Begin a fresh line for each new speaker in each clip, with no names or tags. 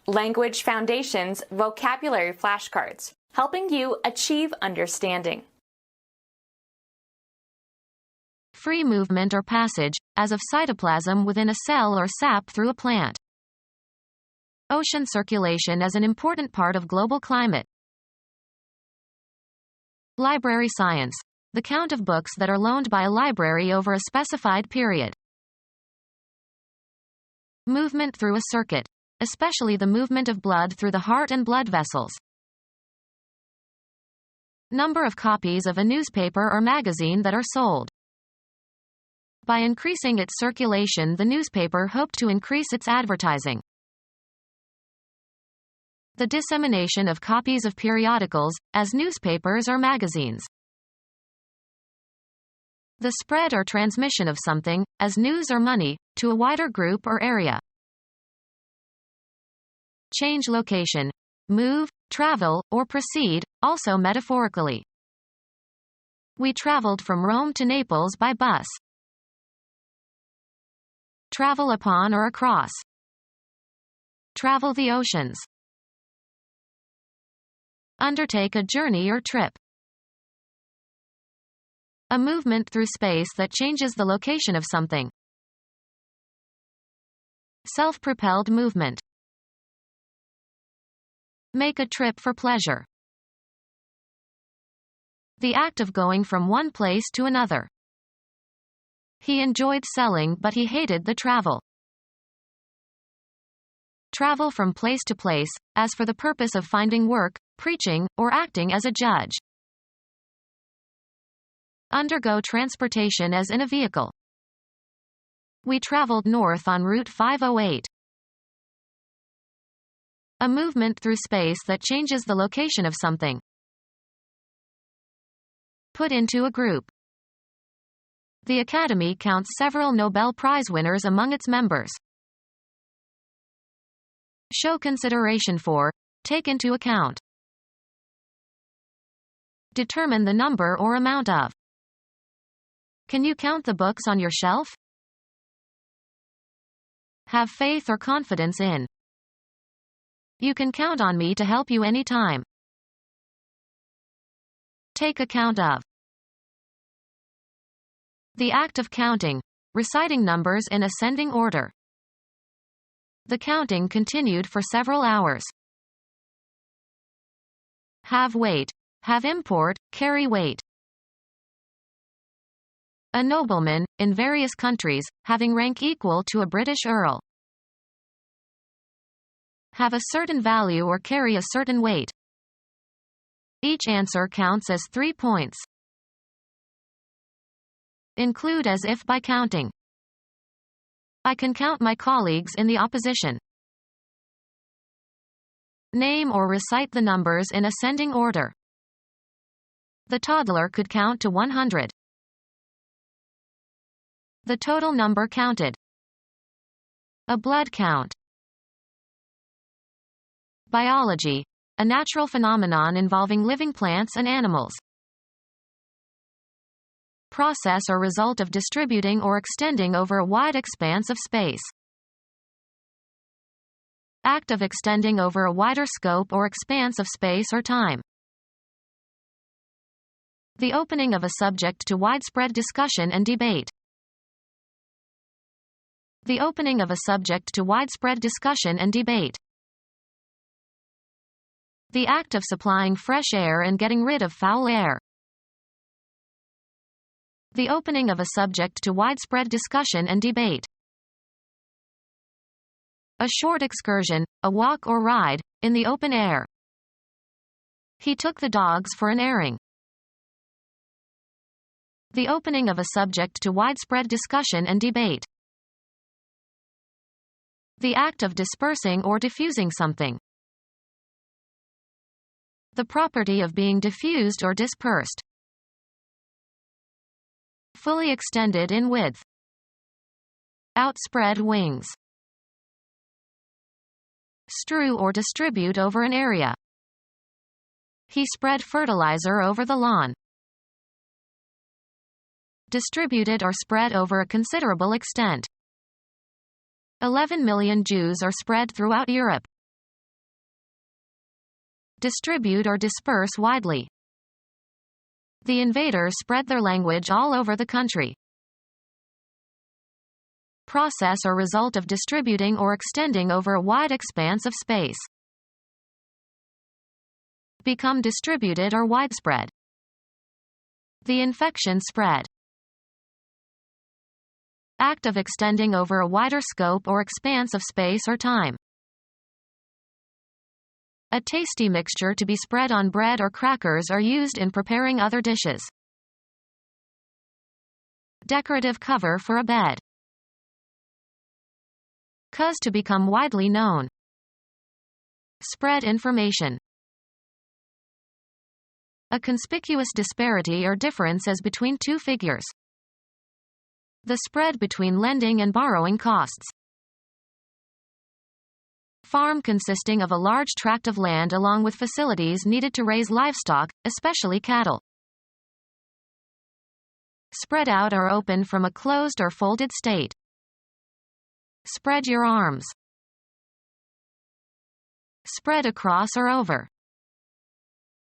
Language Foundations Vocabulary Flashcards, helping you achieve understanding.
Free movement or passage, as of cytoplasm within a cell or sap through a plant. Ocean circulation is an important part of global climate. Library science, the count of books that are loaned by a library over a specified period. Movement through a circuit, especially the movement of blood through the heart and blood vessels. Number of copies of a newspaper or magazine that are sold. By increasing its circulation, the newspaper hoped to increase its advertising. The dissemination of copies of periodicals, as newspapers or magazines. The spread or transmission of something, as news or money, to a wider group or area. Change location, move, travel, or proceed, also metaphorically. We traveled from Rome to Naples by bus. Travel upon or across. Travel the oceans. Undertake a journey or trip. A movement through space that changes the location of something. Self-propelled movement. Make a trip for pleasure. The act of going from one place to another. He enjoyed selling, but he hated the travel. Travel from place to place, as for the purpose of finding work, preaching, or acting as a judge. Undergo transportation as in a vehicle. We traveled north on Route 508. A movement through space that changes the location of something. Put into a group. The Academy counts several Nobel Prize winners among its members. Show consideration for, take into account. Determine the number or amount of. Can you count the books on your shelf? Have faith or confidence in. You can count on me to help you anytime. Take account of. The act of counting, reciting numbers in ascending order. The counting continued for several hours. Have weight, have import, carry weight. A nobleman, in various countries, having rank equal to a British earl. Have a certain value or carry a certain weight. Each answer counts as 3 points. Include as if by counting. I can count my colleagues in the opposition. Name or recite the numbers in ascending order. The toddler could count to 100. The total number counted. A blood count. Biology, a natural phenomenon involving living plants and animals. Process or result of distributing or extending over a wide expanse of space. Act of extending over a wider scope or expanse of space or time. The opening of a subject to widespread discussion and debate. The opening of a subject to widespread discussion and debate. The act of supplying fresh air and getting rid of foul air. The opening of a subject to widespread discussion and debate. A short excursion, a walk or ride, in the open air. He took the dogs for an airing. The opening of a subject to widespread discussion and debate. The act of dispersing or diffusing something. The property of being diffused or dispersed. Fully extended in width. Outspread wings. Strew or distribute over an area. He spread fertilizer over the lawn. Distributed or spread over a considerable extent. 11 million Jews are spread throughout Europe. distribute or disperse widely. The invaders spread their language all over the country. Process or result of distributing or extending over a wide expanse of space. Become distributed or widespread. The infection spread. Act of extending over a wider scope or expanse of space or time. A tasty mixture to be spread on bread or crackers or used in preparing other dishes. Decorative cover for a bed. Cause to become widely known. Spread information. A conspicuous disparity or difference as between two figures. The spread between lending and borrowing costs. Farm consisting of a large tract of land along with facilities needed to raise livestock, especially cattle. Spread out or open from a closed or folded state. Spread your arms. Spread across or over.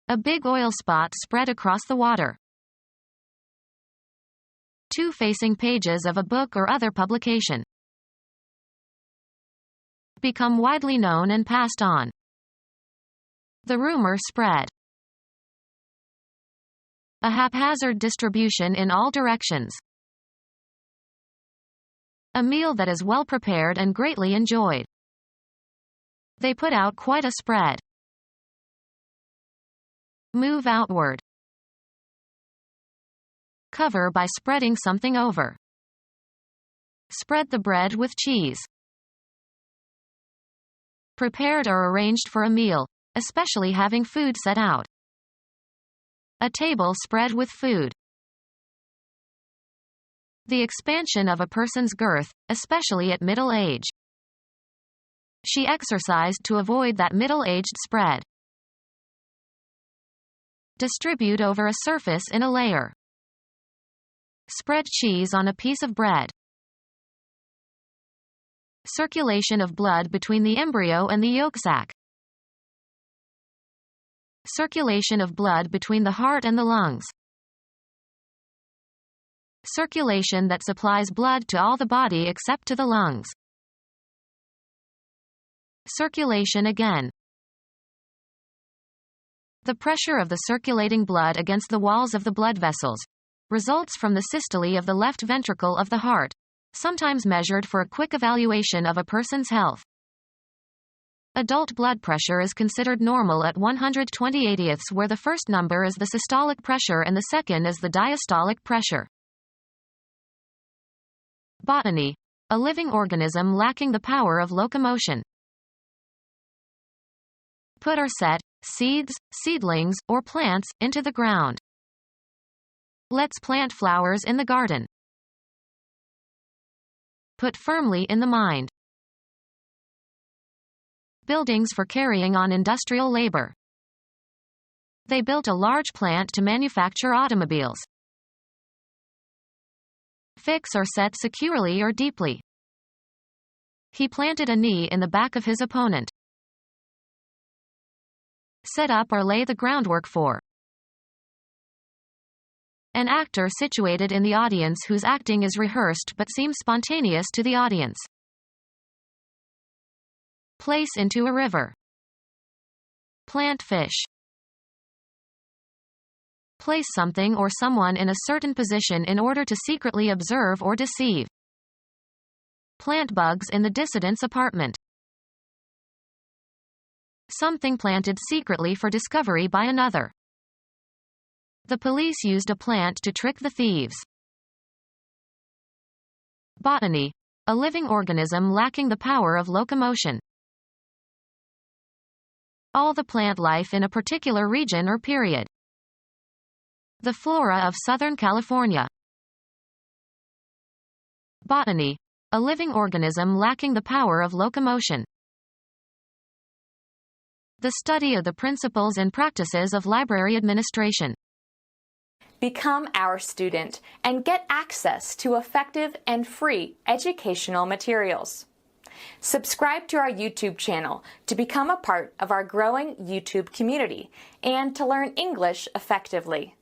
A big oil spot spread across the water. Two facing pages of a book or other publication. Become widely known and passed on. The rumor spread. A haphazard distribution in all directions. A meal that is well prepared and greatly enjoyed. They put out quite a spread. Move outward. Cover by spreading something over. Spread the bread with cheese. Prepared or arranged for a meal, especially having food set out. A table spread with food. The expansion of a person's girth, especially at middle age. She exercised to avoid that middle-aged spread. Distribute over a surface in a layer. Spread cheese on a piece of bread. Circulation of blood between the embryo and the yolk sac. Circulation of blood between the heart and the lungs. Circulation that supplies blood to all the body except to the lungs. Circulation again. The pressure of the circulating blood against the walls of the blood vessels results from the systole of the left ventricle of the heart, sometimes measured for a quick evaluation of a person's health. Adult blood pressure is considered normal at 120/80, where the first number is the systolic pressure and the second is the diastolic pressure. Botany. A living organism lacking the power of locomotion. Put or set seeds, seedlings, or plants into the ground. Let's plant flowers in the garden. Put firmly in the mind. Buildings for carrying on industrial labor. They built a large plant to manufacture automobiles. Fix or set securely or deeply. He planted a knee in the back of his opponent. Set up or lay the groundwork for. An actor situated in the audience whose acting is rehearsed but seems spontaneous to the audience. Place into a river. Plant fish. Place something or someone in a certain position in order to secretly observe or deceive. Plant bugs in the dissident's apartment. Something planted secretly for discovery by another. The police used a plant to trick the thieves. Botany. A living organism lacking the power of locomotion. All the plant life in a particular region or period. The flora of Southern California. Botany. A living organism lacking the power of locomotion. The study of the principles and practices of library administration.
Become our student and get access to effective and free educational materials. Subscribe to our YouTube channel to become a part of our growing YouTube community and to learn English effectively.